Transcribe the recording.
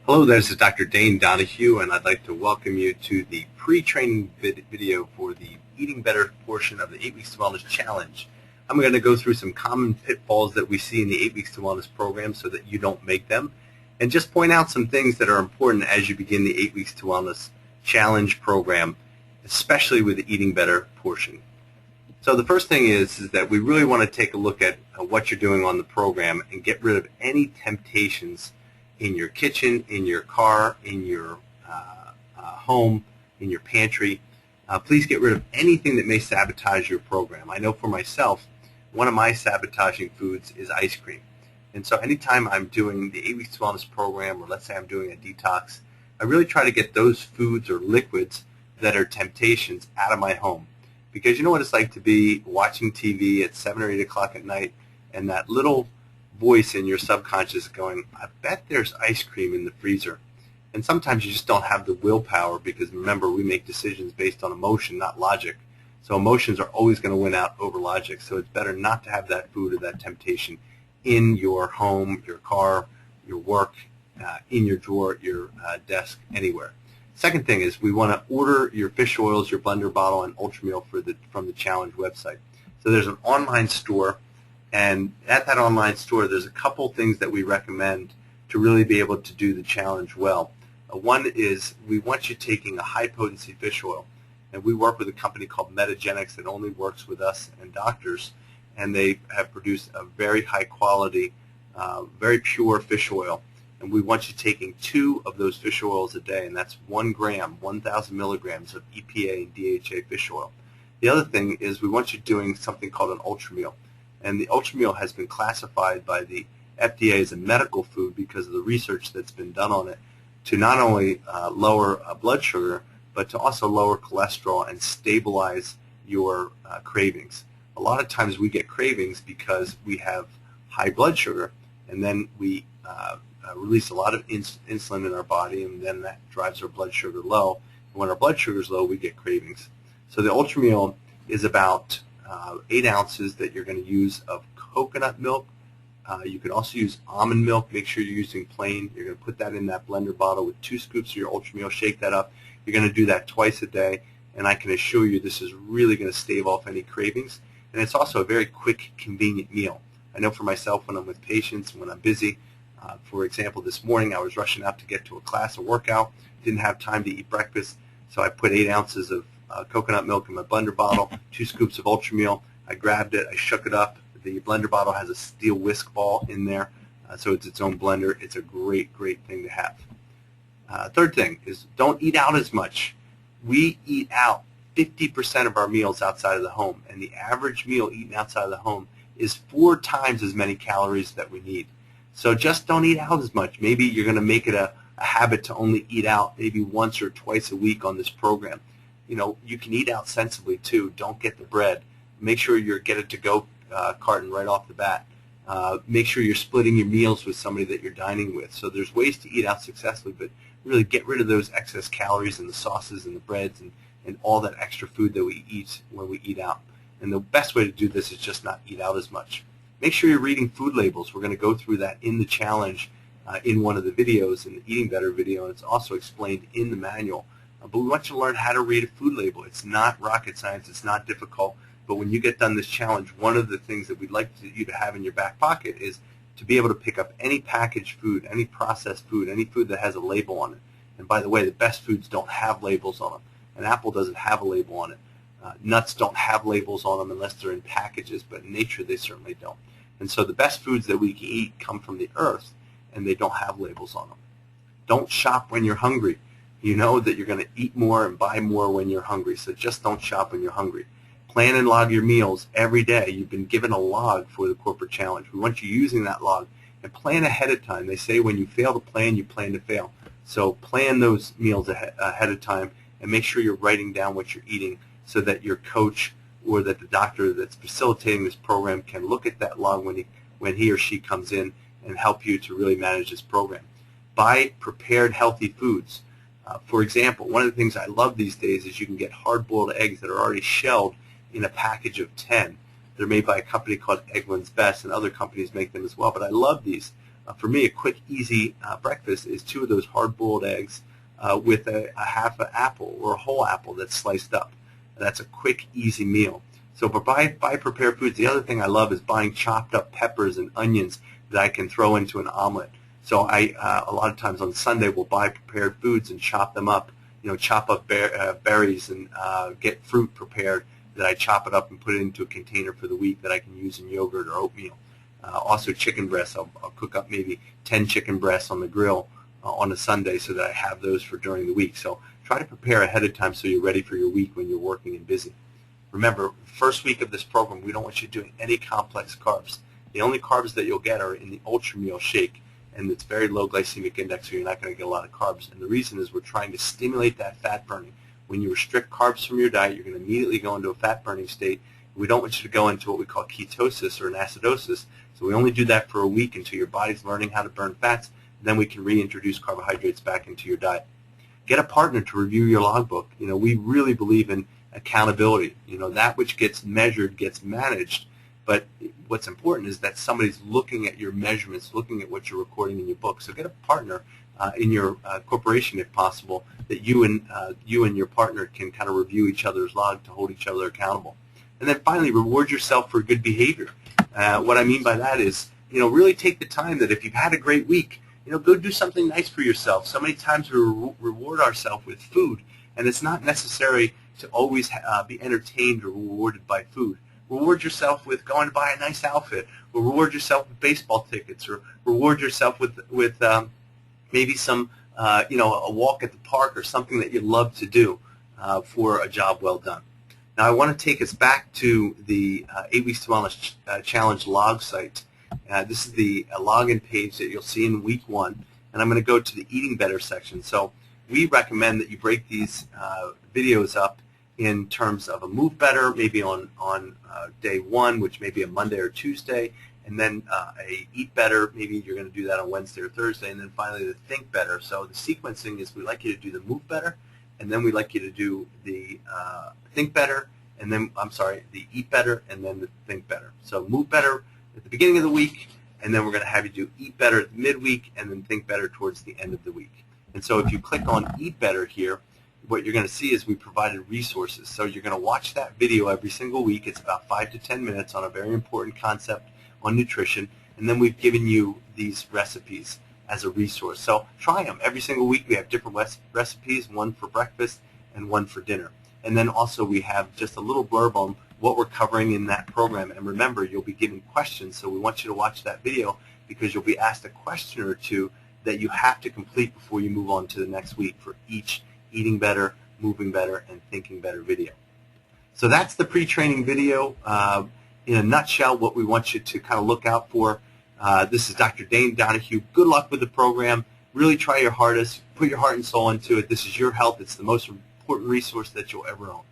Hello, this is Dr. Dane Donahue, and I'd like to welcome you to the pre-training video for the Eating Better portion of the 8 Weeks to Wellness Challenge. I'm going to go through some common pitfalls that we see in the 8 Weeks to Wellness program so that you don't make them, and just point out some things that are important as you begin the 8 Weeks to Wellness Challenge program, especially with the Eating Better portion. So the first thing is that we really want to take a look at what you're doing on the program and get rid of any temptations in your kitchen, in your car, in your home, in your pantry. Please get rid of anything that may sabotage your program. I know for myself, one of my sabotaging foods is ice cream. And so anytime I'm doing the 8 Weeks to Wellness program, or let's say I'm doing a detox, I really try to get those foods or liquids that are temptations out of my home. Because you know what it's like to be watching TV at 7 or 8 o'clock at night, and that little voice in your subconscious going, I bet there's ice cream in the freezer. And sometimes you just don't have the willpower, because remember, we make decisions based on emotion, not logic. So emotions are always going to win out over logic. So it's better not to have that food or that temptation in your home, your car, your work, in your drawer, your desk, anywhere. Second thing is we want to order your fish oils, your blender bottle, and Ultrameal from the Challenge website. So there's an online store, and at that online store there's a couple things that we recommend to really be able to do the challenge well. One is we want you taking a high-potency fish oil, and we work with a company called Metagenics that only works with us and doctors, and they have produced a very high-quality, very pure fish oil. And we want you taking 2 of those fish oils a day, and that's 1 gram, 1,000 milligrams of EPA and DHA fish oil. The other thing is we want you doing something called an Ultrameal. And the Ultrameal has been classified by the FDA as a medical food because of the research that's been done on it to not only lower blood sugar, but to also lower cholesterol and stabilize your cravings. A lot of times we get cravings because we have high blood sugar, and then we release a lot of insulin in our body, and then that drives our blood sugar low. And when our blood sugar is low, we get cravings. So the Ultrameal is about 8 ounces that you're going to use of coconut milk. You can also use almond milk. Make sure you're using plain. You're going to put that in that blender bottle with 2 scoops of your Ultrameal. Shake that up. You're going to do that twice a day, and I can assure you this is really going to stave off any cravings. And it's also a very quick, convenient meal. I know for myself when I'm with patients, when I'm busy, for example, this morning I was rushing out to get to a class, a workout, didn't have time to eat breakfast, so I put 8 ounces of coconut milk in my blender bottle, 2 scoops of Ultrameal. I grabbed it, I shook it up. The blender bottle has a steel whisk ball in there, so it's its own blender. It's a great, great thing to have. Third thing is don't eat out as much. We eat out 50% of our meals outside of the home, and the average meal eaten outside of the home is 4 times as many calories that we need. So just don't eat out as much. Maybe you're going to make it a habit to only eat out maybe once or twice a week on this program. You know, you can eat out sensibly too. Don't get the bread. Make sure you get it to-go carton right off the bat. Make sure you're splitting your meals with somebody that you're dining with. So there's ways to eat out successfully, but really get rid of those excess calories and the sauces and the breads and all that extra food that we eat when we eat out. And the best way to do this is just not eat out as much. Make sure you're reading food labels. We're going to go through that in the challenge in one of the videos, in the Eating Better video, and it's also explained in the manual. But we want you to learn how to read a food label. It's not rocket science. It's not difficult. But when you get done this challenge, one of the things that we'd like you to have in your back pocket is to be able to pick up any packaged food, any processed food, any food that has a label on it. And by the way, the best foods don't have labels on them. An apple doesn't have a label on it. Nuts don't have labels on them unless they're in packages, but in nature they certainly don't. And so the best foods that we can eat come from the earth, and they don't have labels on them. Don't shop when you're hungry. You know that you're going to eat more and buy more when you're hungry, so just don't shop when you're hungry. Plan and log your meals every day. You've been given a log for the corporate challenge. We want you using that log, and plan ahead of time. They say when you fail to plan, you plan to fail. So plan those meals ahead of time, and make sure you're writing down what you're eating so that your coach or that the doctor that's facilitating this program can look at that log when he or she comes in and help you to really manage this program. Buy prepared healthy foods. For example, one of the things I love these days is you can get hard-boiled eggs that are already shelled in a package of 10. They're made by a company called Eggland's Best, and other companies make them as well, but I love these. For me, a quick, easy breakfast is 2 of those hard-boiled eggs with a half an apple or a whole apple that's sliced up. That's a quick, easy meal. So buy prepared foods. The other thing I love is buying chopped up peppers and onions that I can throw into an omelet. So I a lot of times on Sunday will buy prepared foods and chop them up. Chop up berries and get fruit prepared that I chop it up and put it into a container for the week that I can use in yogurt or oatmeal. Also chicken breasts. I'll cook up maybe 10 chicken breasts on the grill on a Sunday so that I have those for during the week. So try to prepare ahead of time so you're ready for your week when you're working and busy. Remember, first week of this program, we don't want you doing any complex carbs. The only carbs that you'll get are in the Ultra Meal Shake, and it's very low glycemic index, so you're not going to get a lot of carbs. And the reason is we're trying to stimulate that fat burning. When you restrict carbs from your diet, you're going to immediately go into a fat burning state. We don't want you to go into what we call ketosis or an acidosis. So we only do that for a week until your body's learning how to burn fats. Then we can reintroduce carbohydrates back into your diet. Get a partner to review your logbook. We really believe in accountability. That which gets measured gets managed. But what's important is that somebody's looking at your measurements, looking at what you're recording in your book. So get a partner in your corporation, if possible, that you and your partner can kind of review each other's log to hold each other accountable. And then finally, reward yourself for good behavior. What I mean by that is, really take the time that if you've had a great week, go do something nice for yourself. So many times we reward ourselves with food, and it's not necessary to always be entertained or rewarded by food. Reward yourself with going to buy a nice outfit, or reward yourself with baseball tickets, or reward yourself with maybe some a walk at the park or something that you love to do for a job well done. Now I want to take us back to the 8 Weeks to Wellness Challenge log site. This is the login page that you'll see in week 1, and I'm going to go to the Eating Better section. So we recommend that you break these videos up in terms of a Move Better, maybe on day 1, which may be a Monday or Tuesday, and then a Eat Better, maybe you're going to do that on Wednesday or Thursday, and then finally the Think Better. So the sequencing is we like you to do the Move Better, and then we like you to do the Think Better, and then, the Eat Better, and then the Think Better. So Move Better at the beginning of the week, and then we're going to have you do Eat Better at the midweek, and then Think Better towards the end of the week. And so if you click on Eat Better here, what you're going to see is we provided resources. So you're going to watch that video every single week. It's about 5 to 10 minutes on a very important concept on nutrition, and then we've given you these recipes as a resource. So try them. Every single week we have different recipes, one for breakfast and one for dinner. And then also we have just a little blurb on what we're covering in that program. And remember, you'll be given questions, so we want you to watch that video because you'll be asked a question or two that you have to complete before you move on to the next week for each Eating Better, Moving Better, and Thinking Better video. So that's the pre-training video. In a nutshell, what we want you to kind of look out for. This is Dr. Dane Donahue. Good luck with the program. Really try your hardest. Put your heart and soul into it. This is your health. It's the most important resource that you'll ever own.